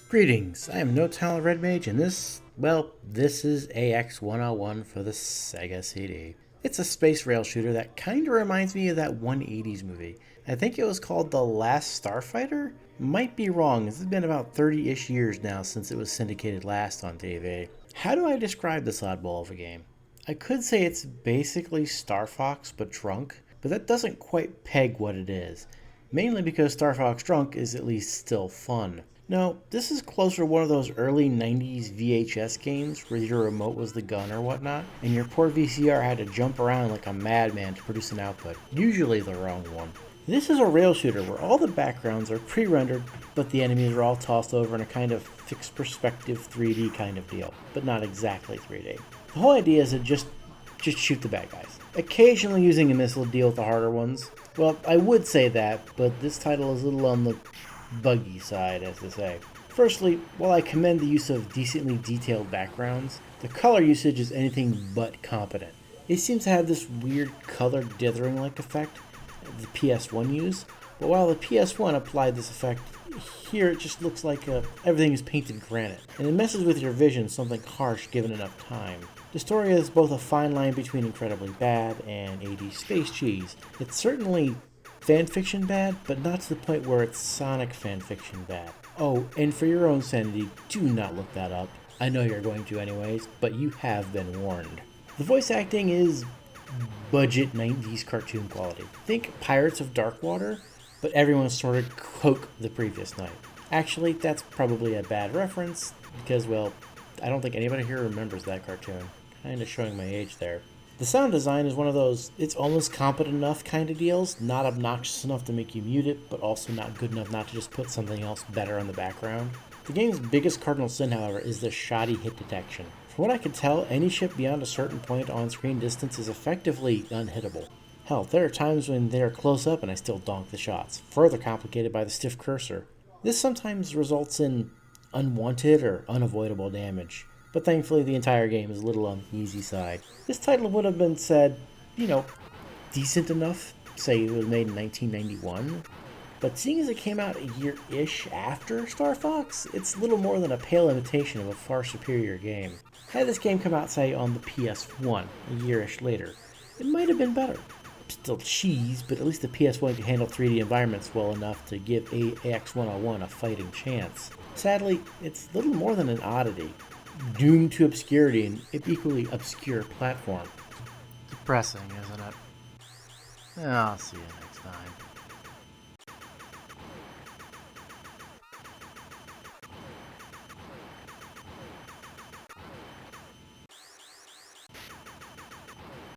Greetings, I am No Talent Red Mage, and this is AX101 for the Sega CD. It's a space rail shooter that kinda reminds me of that one 80s movie. I think it was called The Last Starfighter? Might be wrong, it's been about 30-ish years now since it was syndicated last on TV. How do I describe this oddball of a game? I could say it's basically Star Fox but drunk, but that doesn't quite peg what it is. Mainly because Star Fox Drunk is at least still fun. No, this is closer to one of those early 90s VHS games where your remote was the gun or whatnot, and your poor VCR had to jump around like a madman to produce an output, usually the wrong one. This is a rail shooter where all the backgrounds are pre-rendered, but the enemies are all tossed over in a kind of fixed perspective 3D kind of deal, but not exactly 3D. The whole idea is to just shoot the bad guys, occasionally using a missile to deal with the harder ones. Well, I would say that, but this title is a little on the buggy side, as they say. Firstly, while I commend the use of decently detailed backgrounds, the color usage is anything but competent. It seems to have this weird color dithering-like effect the PS1 used, but while the PS1 applied this effect, here it just looks like everything is painted granite, and it messes with your vision something harsh given enough time. The story is both a fine line between incredibly bad and 80s space cheese. It's certainly fanfiction bad, but not to the point where it's Sonic fanfiction bad. Oh, and for your own sanity, do not look that up. I know you're going to anyways, but you have been warned. The voice acting is budget 90s cartoon quality. Think Pirates of Darkwater, but everyone snorted coke the previous night. Actually, that's probably a bad reference, because, well, I don't think anybody here remembers that cartoon. Kinda showing my age there. The sound design is one of those it's almost competent enough kind of deals, not obnoxious enough to make you mute it, but also not good enough not to just put something else better on the background. The game's biggest cardinal sin, however, is the shoddy hit detection. From what I could tell, any ship beyond a certain point on screen distance is effectively unhittable. Hell, there are times when they are close up and I still donk the shots, further complicated by the stiff cursor. This sometimes results in unwanted or unavoidable damage, but thankfully the entire game is a little on the easy side. This title would have been said, decent enough, say it was made in 1991, but seeing as it came out a year-ish after Star Fox, it's little more than a pale imitation of a far superior game. Had this game come out, say, on the PS1 a year-ish later, it might have been better. Still cheese, but at least the PS1 could handle 3D environments well enough to give AX101 a fighting chance. Sadly, it's little more than an oddity, doomed to obscurity in an equally obscure platform. Depressing, isn't it? I'll see you next time.